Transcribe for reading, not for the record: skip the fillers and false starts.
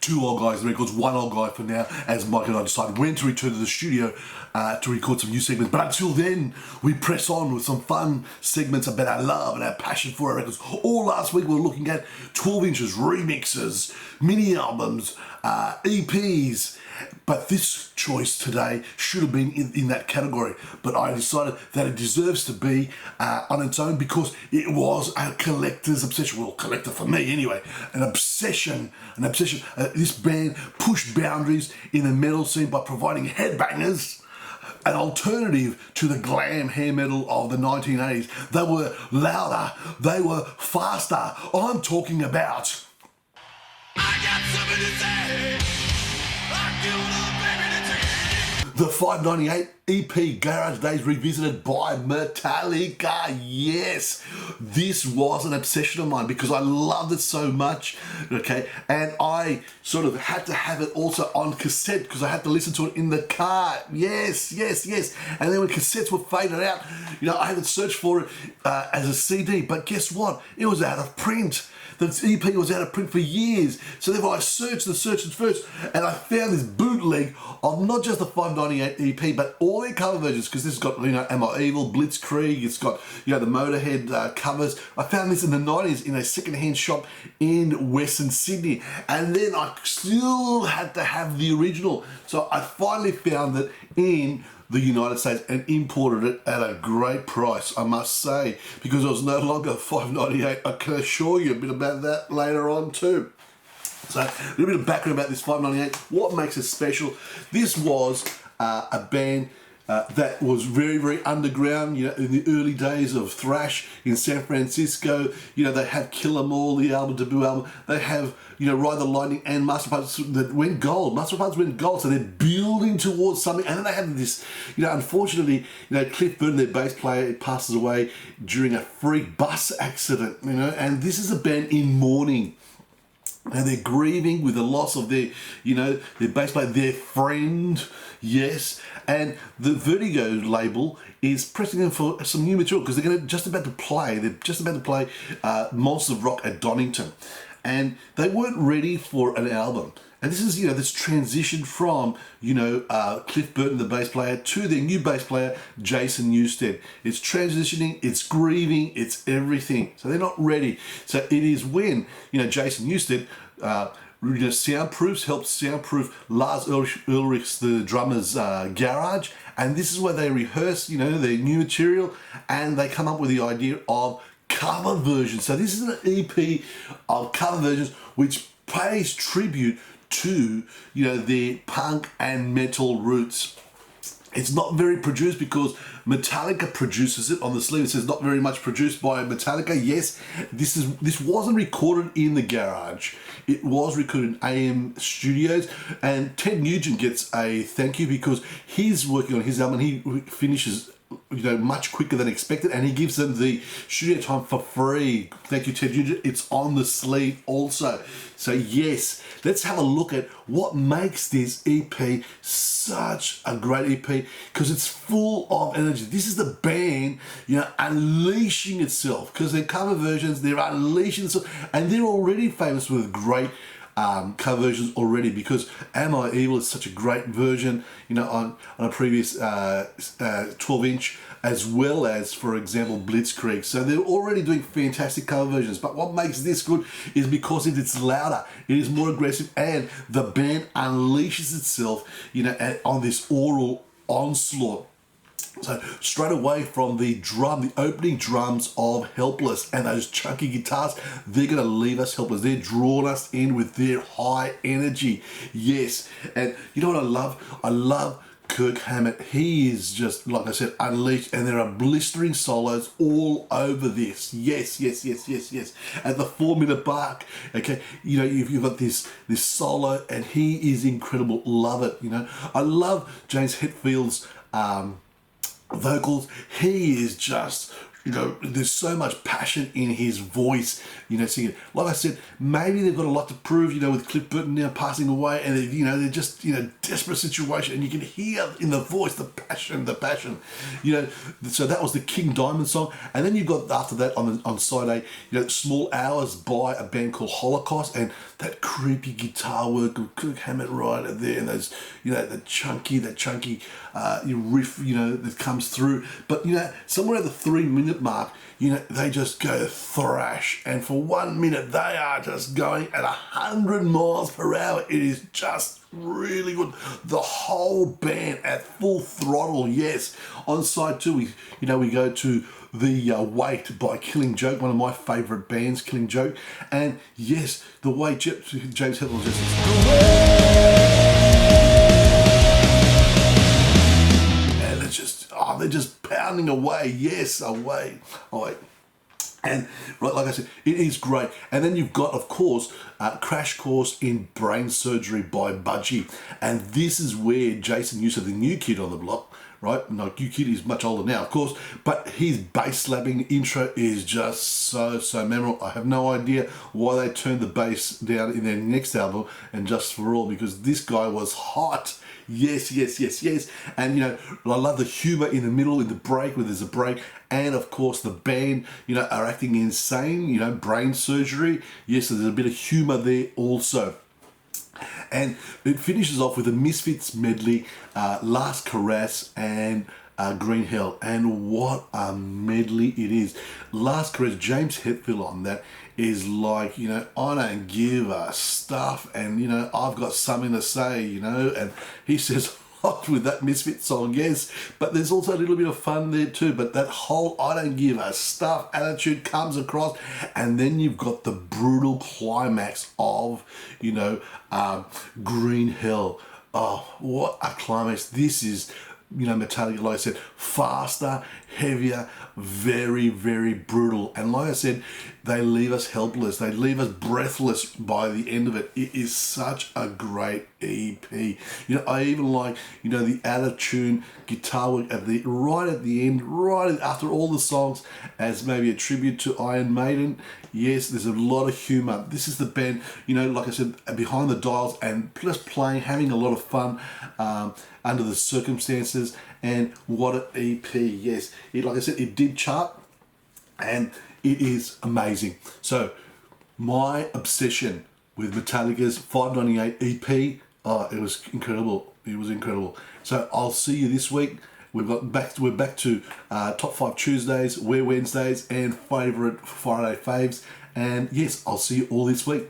2 old guys records, 1 old guy for now, as Mike and I decided when to return to the studio to record some new segments. But until then, we press on with some fun segments about our love and our passion for our records. All last week we were looking at 12 inches, remixes, mini albums, EPs. But this choice today should have been in that category. But I decided that it deserves to be on its own because it was a collector's obsession. Well, collector for me anyway. An obsession. This band pushed boundaries in the metal scene by providing headbangers, an alternative to the glam hair metal of the 1980s. They were louder. They were faster. I'm talking about... I got something to say. The 598 EP Garage Days Revisited by Metallica. Yes, this was an obsession of mine because I loved it so much, okay? And I sort of had to have it also on cassette because I had to listen to it in the car. Yes. And then when cassettes were faded out, I had to search for it as a CD, but guess what? It was out of print. The EP was out of print for years. So therefore I searched first and I found this bootleg of not just the 598 EP, but all their cover versions, because this has got, Am I Evil, Blitzkrieg, it's got, the Motorhead covers. I found this in the 90s in a second-hand shop in Western Sydney. And then I still had to have the original. So I finally found it in the United States and imported it at a great price, I must say, because it was no longer $5.98. I can assure you a bit about that later on too. So a little bit of background about this $5.98. What makes it special? This was a band that was very, very underground, in the early days of thrash in San Francisco. They have Kill 'Em All, the debut album. They have, Ride the Lightning and Master Puppets that went gold. Master Puppets went gold, so they're building towards something. And then they have this, unfortunately, Cliff Burton, their bass player, passes away during a freak bus accident, and this is a band in mourning. And they're grieving with the loss of their, their bass player, their friend, yes. And the Vertigo label is pressing them for some new material because they're just about to play Monsters of Rock at Donington. And they weren't ready for an album. And this is, this transition from, Cliff Burton, the bass player, to their new bass player, Jason Newsted. It's transitioning, it's grieving, it's everything. So they're not ready. So it is when, Jason Newsted, helps soundproof Lars Ulrich's, the drummer's garage. And this is where they rehearse, their new material, and they come up with the idea of cover versions. So this is an EP of cover versions which pays tribute to their punk and metal roots. It's not very produced because Metallica produces it. On the sleeve it says not very much produced by Metallica. Yes, this wasn't recorded in the garage. It was recorded in AM Studios, and Ted Nugent gets a thank you because he's working on his album and he finishes much quicker than expected, and he gives them the studio time for free. Thank you, Ted Nugent. It's on the sleeve also. So yes, let's have a look at what makes this EP such a great EP, because it's full of energy. This is the band, unleashing itself, because their cover versions, they're unleashing itself, and they're already famous with great cover versions already, because Am I Evil is such a great version, on a previous 12-inch, as well as, for example, Blitzkrieg. So they're already doing fantastic cover versions. But what makes this good is because it's louder, it is more aggressive, and the band unleashes itself, on this oral onslaught. So straight away from the opening drums of Helpless and those chunky guitars, they're going to leave us helpless. They're drawing us in with their high energy. Yes, and you know what I love? I love Kirk Hammett. He is just, like I said, unleashed, and there are blistering solos all over this. Yes. At the 4-minute mark, okay, you've got this solo, and he is incredible. Love it. I love James Hetfield's vocals. He is just You know, there's so much passion in his voice, you know, singing. Like I said, maybe they've got a lot to prove, you know, with Cliff Burton now passing away, and you know, they're just, you know, desperate situation, and you can hear in the voice the passion, you know. So that was the King Diamond song, and then you got after that on side A, you know, Small Hours by a band called Holocaust, and that creepy guitar work of Kirk Hammett right there, and those, you know, the chunky riff, you know, that comes through. But you know, somewhere at the 3-minute mark, you know, they just go thrash, and for 1 minute they are just going at 100 miles per hour. It is just really good. The whole band at full throttle. Yes. On side 2, we go to the Weight by Killing Joke, one of my favourite bands, Killing Joke, and yes, the way James Hetfield just they're just pounding away. Yes, away. And right, like I said, it is great. And then you've got, of course, Crash Course in Brain Surgery by Budgie. And this is where Jason Newsted, the new kid on the block, right? No, new kid is much older now, of course, but his bass slapping intro is just so memorable. I have no idea why they turned the bass down in their next album and Just For All, because this guy was hot. Yes. And, you know, I love the humour in the middle, in the break, where there's a break. And, of course, the band, you know, are acting insane, you know, Brain Surgery. Yes, so there's a bit of humour there also. And it finishes off with a Misfits medley, Last Caress and Green Hell. And what a medley it is. Last Caress, James Hetfield on that is like, you know, I don't give a stuff, and, you know, I've got something to say, you know, and he says a lot with that Misfit song, yes, but there's also a little bit of fun there too. But that whole I don't give a stuff attitude comes across, and then you've got the brutal climax of, you know, Green Hell. Oh, what a climax. This is, you know, Metallica, like I said, faster, heavier, very brutal. And like I said, they leave us helpless. They leave us breathless by the end of it. It is such a great EP. You know, I even like, you know, the out-of-tune guitar work right at the end, right after all the songs, as maybe a tribute to Iron Maiden. Yes, there's a lot of humour. This is the band, you know, like I said, behind the dials and just playing, having a lot of fun under the circumstances. And what an EP. Yes, like I said, it did chart, and it is amazing. So my obsession with Metallica's 598 EP, it was incredible. It was incredible. So I'll see you this week. We're back to Top 5 Tuesdays, Wear Wednesdays, and favourite Friday faves. And yes, I'll see you all this week.